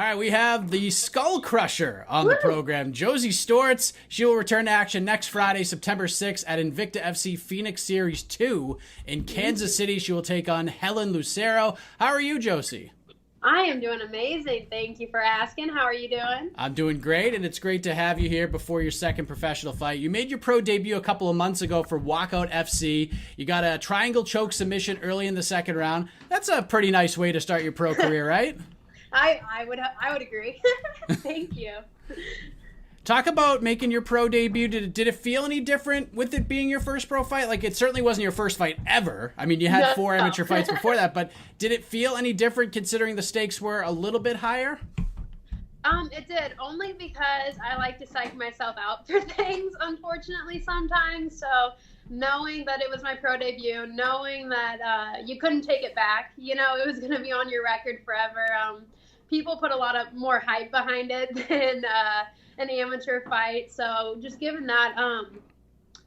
right, we have the Skull Crusher on the program, Josee Storts. She will return to action next Friday, September 6th at Invicta FC Phoenix Series 2 in Kansas City. She will take on Helen Lucero. How are you, Josee? I am doing amazing. Thank you for asking. How are you doing? I'm doing great, and it's great to have you here before your second professional fight. You made your pro debut a couple of months ago for Walkout FC. You got a triangle choke submission early in the second round. That's a pretty nice way to start your pro career, right? I would agree. Thank you. Talk about making your pro debut. Did it feel any different with it being your first pro fight? Like, it certainly wasn't your first fight ever. I mean, you had 4 amateur fights before that, but did it feel any different considering the stakes were a little bit higher? It did, only because I like to psych myself out for things, unfortunately, sometimes. So knowing that it was my pro debut, knowing that you couldn't take it back, it was going to be on your record forever. People put a lot of more hype behind it than an amateur fight. So just given that,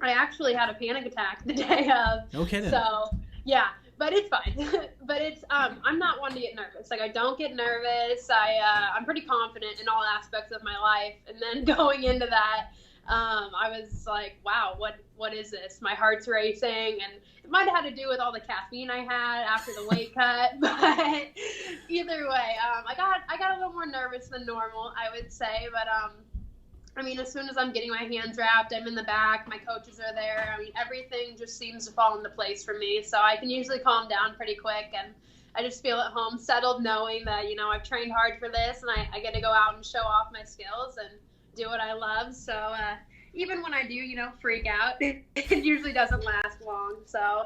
I actually had a panic attack the day of. No kidding. So yeah, but it's fine. But it's I'm not one to get nervous. Like, I don't get nervous. I'm pretty confident in all aspects of my life. And then going into that, I was like, wow, what is this? My heart's racing, and it might have had to do with all the caffeine I had after the weight cut. But either way, I got a little more nervous than normal, I would say. But I mean, as soon as I'm getting my hands wrapped, I'm in the back, my coaches are there. I mean, everything just seems to fall into place for me. So I can usually calm down pretty quick, and I just feel at home, settled, knowing that, I've trained hard for this, and I get to go out and show off my skills and do what I love. So even when I do, freak out, it usually doesn't last long. So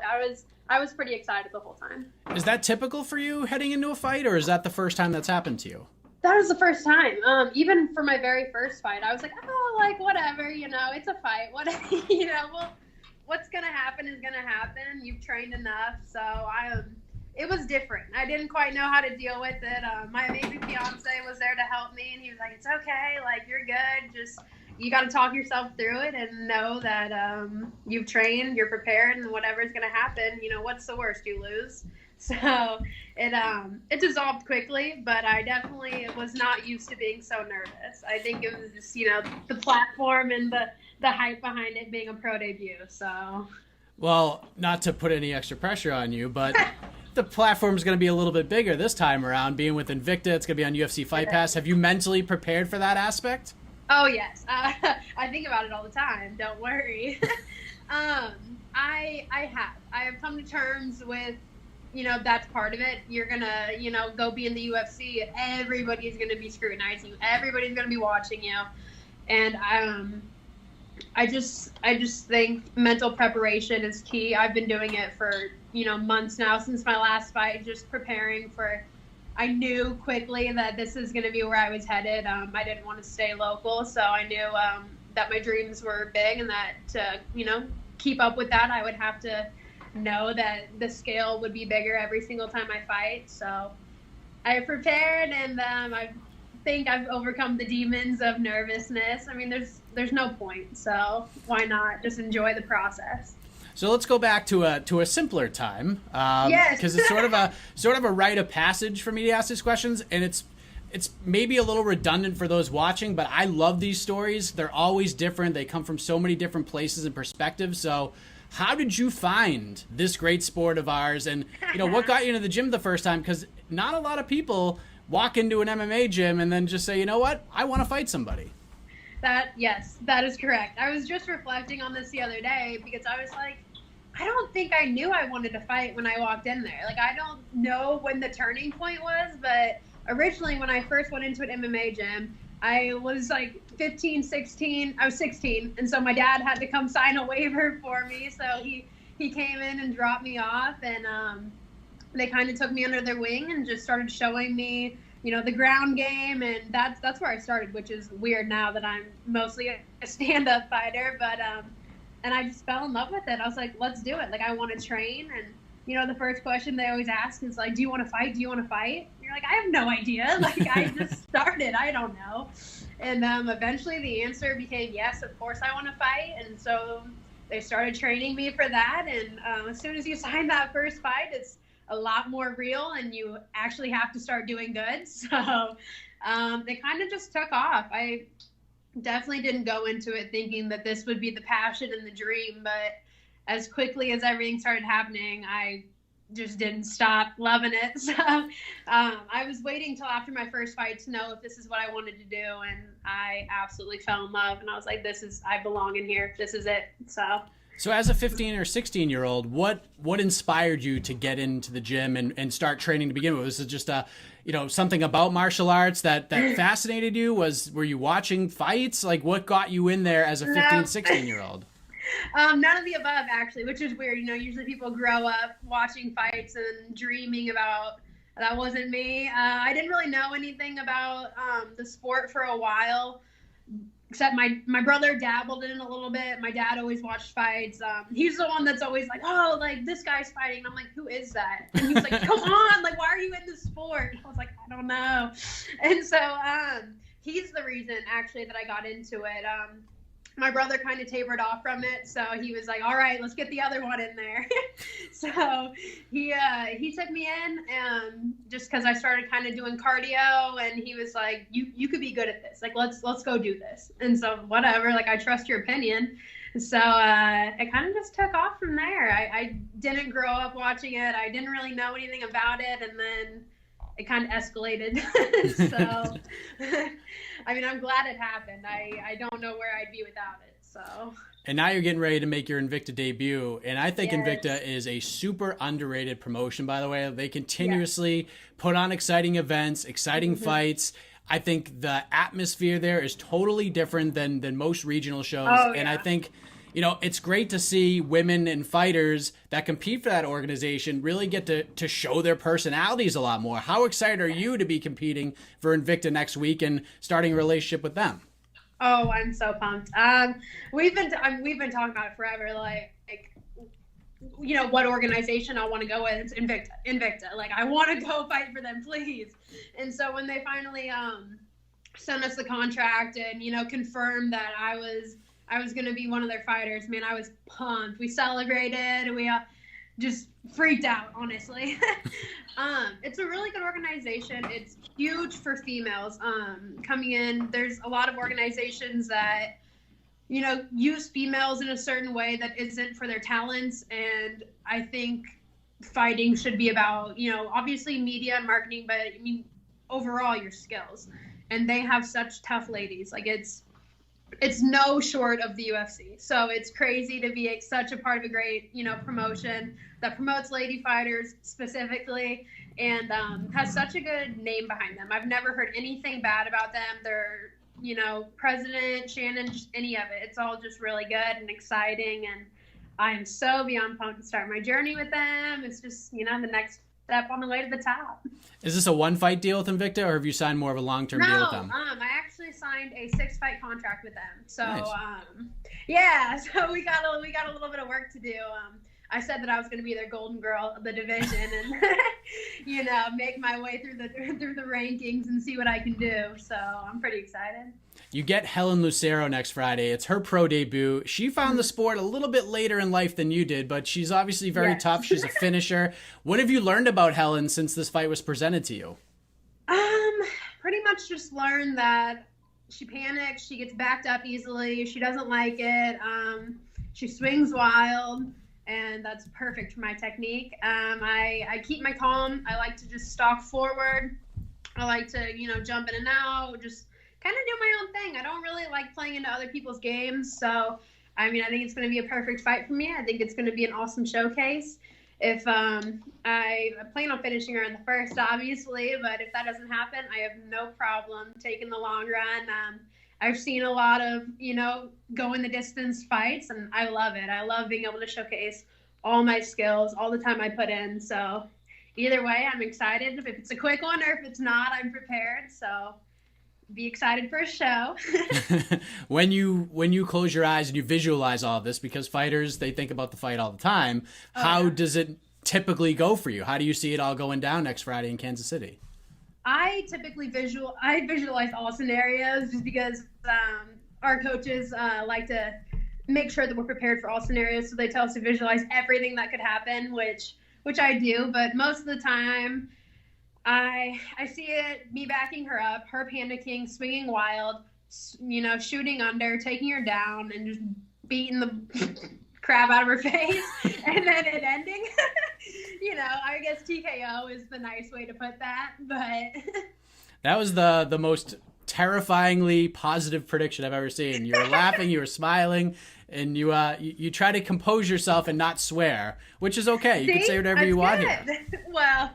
I was pretty excited the whole time. Is that typical for you heading into a fight, or is that the first time that's happened to you? That was the first time. Even for my very first fight, I was like, whatever, it's a fight. Well, what's going to happen is going to happen. You've trained enough. So it was different. I didn't quite know how to deal with it. My amazing fiance was there to help me, and he was like, it's okay. Like, you're good. Just, you got to talk yourself through it and know that you've trained, you're prepared, and whatever's going to happen, what's the worst? You lose. So it dissolved quickly, but I definitely was not used to being so nervous. I think it was just, the platform and the hype behind it being a pro debut. So, well, not to put any extra pressure on you, but the platform is going to be a little bit bigger this time around. Being with Invicta, it's going to be on UFC Fight Pass. Have you mentally prepared for that aspect? Oh, yes. I think about it all the time. Don't worry. I have come to terms with, that's part of it. You're going to, go be in the UFC. Everybody's going to be scrutinizing you. Everybody's going to be watching you. And I just think mental preparation is key. I've been doing it for, months now since my last fight, just preparing for. I knew quickly that this is going to be where I was headed. I didn't want to stay local, so I knew that my dreams were big, and that to, keep up with that, I would have to know that the scale would be bigger every single time I fight. So I prepared, and I think I've overcome the demons of nervousness. I mean, there's no point, so why not just enjoy the process? So let's go back to a simpler time, yes, because it's sort of a rite of passage for me to ask these questions, and it's maybe a little redundant for those watching, but I love these stories. They're always different. They come from so many different places and perspectives. So how did you find this great sport of ours, and what got you into the gym the first time? Because not a lot of people walk into an MMA gym and then just say, you know what, I want to fight somebody. Yes, that is correct. I was just reflecting on this the other day, because I was like, I don't think I knew I wanted to fight when I walked in there. Like, I don't know when the turning point was, but originally when I first went into an MMA gym, I was like 15, 16. I was 16, and so my dad had to come sign a waiver for me. So he came in and dropped me off, and they kind of took me under their wing and just started showing me, the ground game, and that's where I started, which is weird now that I'm mostly a stand-up fighter, but and I just fell in love with it. I was like, let's do it. Like, I want to train. And, the first question they always ask is like, do you want to fight? Do you want to fight? And you're like, I have no idea. Like, I just started. I don't know. And eventually the answer became, yes, of course I want to fight. And so they started training me for that. And as soon as you sign that first fight, it's a lot more real, and you actually have to start doing good. So they kind of just took off. I definitely didn't go into it thinking that this would be the passion and the dream, but as quickly as everything started happening, I just didn't stop loving it. So I was waiting till after my first fight to know if this is what I wanted to do, and I absolutely fell in love, and I was like, I belong in here. This is it. So as a 15 or 16-year-old, what inspired you to get into the gym and start training to begin with? Was it just something about martial arts that fascinated you? Were you watching fights? Like, what got you in there as a 15, 16-year-old? None of the above, actually, which is weird. Usually people grow up watching fights and dreaming about. That wasn't me. I didn't really know anything about the sport for a while, except my brother dabbled in it a little bit. My dad always watched fights. He's the one that's always like, oh, like, this guy's fighting. And I'm like, who is that? And he was like, come on, like, why are you in this sport? I was like, I don't know. And so he's the reason, actually, that I got into it. My brother kind of tapered off from it, so he was like, all right, let's get the other one in there. So he took me in just because I started kind of doing cardio, and he was like, you could be good at this. Like, let's go do this. And so whatever, like, I trust your opinion. So it kind of just took off from there. I didn't grow up watching it. I didn't really know anything about it, and then it kind of escalated. So, I mean, I'm glad it happened. I don't know where I'd be without it. So. And now you're getting ready to make your Invicta debut. And I think Yes. Invicta is a super underrated promotion, by the way. They continuously put on exciting events, exciting fights. I think the atmosphere there is totally different than most regional shows. Oh, and yeah. I think, it's great to see women and fighters that compete for that organization really get to show their personalities a lot more. How excited are you to be competing for Invicta next week and starting a relationship with them? Oh, I'm so pumped. We've been talking about it forever. Like, what organization I want to go with. It's Invicta. Like, I want to go fight for them, please. And so when they finally sent us the contract and confirmed that I was going to be one of their fighters, man, I was pumped. We celebrated. We just freaked out, honestly. It's a really good organization. It's huge for females coming in. There's a lot of organizations that, use females in a certain way that isn't for their talents. And I think fighting should be about, obviously media and marketing, but I mean, overall your skills. And they have such tough ladies. Like, it's no short of the UFC. So it's crazy to be such a part of a great, promotion that promotes lady fighters specifically and has such a good name behind them. I've never heard anything bad about them. Their, president, Shannon, just any of it. It's all just really good and exciting. And I am so beyond pumped to start my journey with them. It's just, the next step on the way to the top. Is this a one-fight deal with Invicta, or have you signed more of a long-term deal with them? I actually signed a 6-fight contract with them. So, Nice. so we got a little bit of work to do. I said that I was going to be their golden girl of the division and, make my way through the rankings and see what I can do. So I'm pretty excited. You get Helen Lucero next Friday. It's her pro debut. She found the sport a little bit later in life than you did, but she's obviously very tough. She's a finisher. What have you learned about Helen since this fight was presented to you? Pretty much just learned that she panics. She gets backed up easily. She doesn't like it. She swings wild, and that's perfect for my technique. I keep my calm. I like to just stalk forward. I like to, jump in and out, just kind of do my own thing. I don't really like playing into other people's games. So, I think it's going to be a perfect fight for me. I think it's going to be an awesome showcase. If I plan on finishing her in the first, obviously, but if that doesn't happen, I have no problem taking the long run. I've seen a lot of, going the distance fights, and I love it. I love being able to showcase all my skills, all the time I put in. So either way, I'm excited. If it's a quick one or if it's not, I'm prepared. So be excited for a show. When you close your eyes and you visualize all of this, because fighters, they think about the fight all the time, how does it typically go for you? How do you see it all going down next Friday in Kansas City? I typically visualize all scenarios just because our coaches like to make sure that we're prepared for all scenarios. So they tell us to visualize everything that could happen, which which I do, but most of the time I see it, me backing her up, her panicking, swinging wild, shooting under, taking her down, and just beating the crap out of her face, and then it ending. I guess TKO is the nice way to put that, but that was the most terrifyingly positive prediction I've ever seen. You were laughing, you were smiling, and you try to compose yourself and not swear, which is okay. You can say whatever you want here. Well,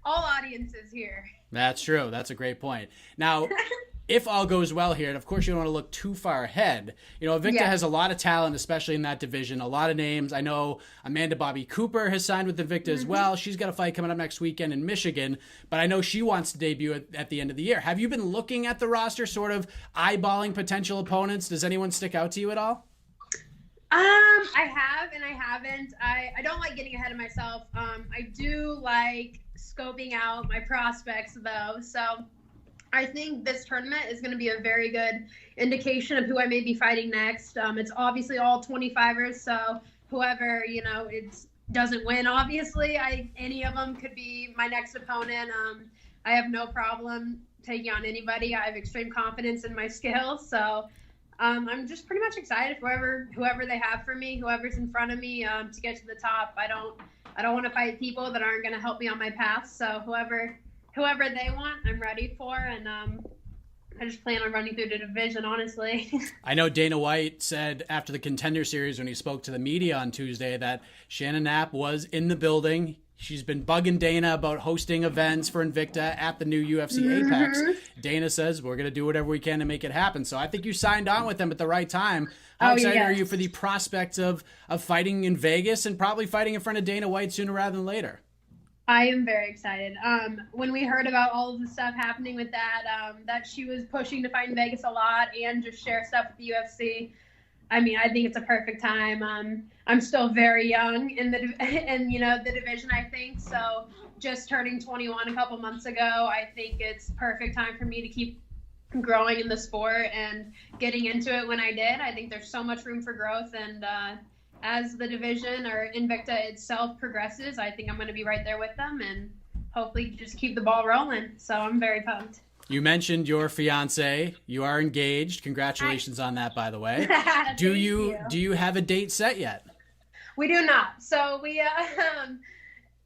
all audiences here. That's true. That's a great point. Now, if all goes well here, and of course you don't want to look too far ahead, Invicta has a lot of talent, especially in that division, a lot of names. I know Amanda Bobby Cooper has signed with Invicta as well. She's got a fight coming up next weekend in Michigan, but I know she wants to debut at the end of the year. Have you been looking at the roster, sort of eyeballing potential opponents? Does anyone stick out to you at all? I have and I haven't. I don't like getting ahead of myself. I do like scoping out my prospects, though, so I think this tournament is going to be a very good indication of who I may be fighting next. It's obviously all 25ers, so whoever, it doesn't win, obviously, any of them could be my next opponent. I have no problem taking on anybody. I have extreme confidence in my skills, so I'm just pretty much excited for whoever they have for me, whoever's in front of me, to get to the top. I don't want to fight people that aren't going to help me on my path, so whoever they want, I'm ready for, and I just plan on running through the division, honestly. I know Dana White said after the Contender Series when he spoke to the media on Tuesday that Shannon Knapp was in the building. She's been bugging Dana about hosting events for Invicta at the new UFC Apex. Dana says, we're going to do whatever we can to make it happen. So I think you signed on with them at the right time. How excited are you for the prospects of fighting in Vegas and probably fighting in front of Dana White sooner rather than later? I am very excited. When we heard about all of the stuff happening with that she was pushing to fight in Vegas a lot and just share stuff with the UFC, I think it's a perfect time. I'm still very young in the division, I think. So just turning 21 a couple months ago, I think it's perfect time for me to keep growing in the sport and getting into it when I did. I think there's so much room for growth, and as the division or Invicta itself progresses, I think I'm going to be right there with them and hopefully just keep the ball rolling. So I'm very pumped. You mentioned your fiance. You are engaged. Congratulations on that, by the way. Do you have a date set yet? We do not. So we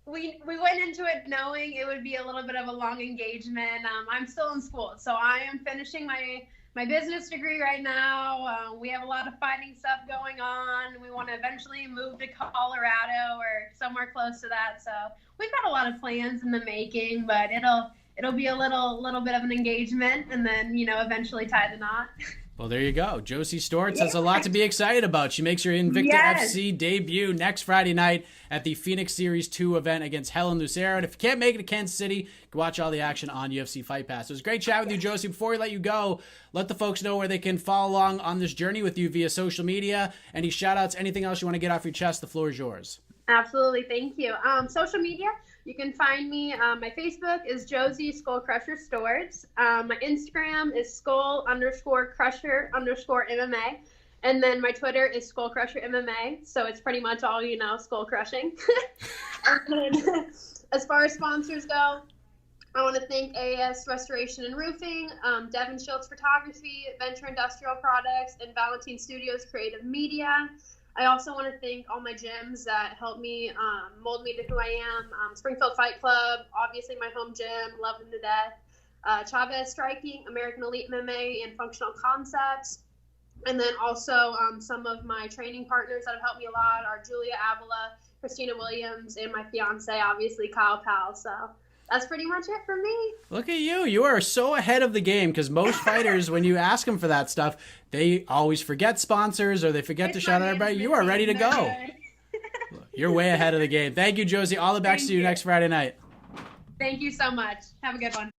went into it knowing it would be a little bit of a long engagement. I'm still in school, so I am finishing my business degree right now. We have a lot of fighting stuff going on. We want to eventually move to Colorado or somewhere close to that. So we've got a lot of plans in the making, but it'll be a little bit of an engagement, and then eventually tie the knot. Well, there you go. Josee Storts has a lot to be excited about. She makes her Invicta FC debut next Friday night at the Phoenix Series 2 event against Helen Lucero. And if you can't make it to Kansas City, you can watch all the action on UFC Fight Pass. It was great chatting with you, Josee. Before we let you go, let the folks know where they can follow along on this journey with you via social media. Any shout-outs, anything else you want to get off your chest, the floor is yours. Absolutely. Thank you. Social media, you can find me. My Facebook is Josee Skull Crusher Storts. My Instagram is Skull_Crusher _MMA. And then my Twitter is Skull Crusher MMA. So it's pretty much all, skull crushing. And then as far as sponsors go, I want to thank AAS Restoration and Roofing, Devin Schultz Photography, Venture Industrial Products, and Valentine Studios Creative Media. I also want to thank all my gyms that helped me mold me to who I am. Springfield Fight Club, obviously my home gym, love them to death. Chavez Striking, American Elite MMA, and Functional Concepts. And then also some of my training partners that have helped me a lot are Julia Avila, Christina Williams, and my fiance, obviously, Kyle Powell. So that's pretty much it for me. Look at you. You are so ahead of the game, because most fighters, when you ask them for that stuff, they always forget sponsors or they forget to shout out everybody. You are ready to go. You're way ahead of the game. Thank you, Josee. All the best to you next Friday night. Thank you so much. Have a good one.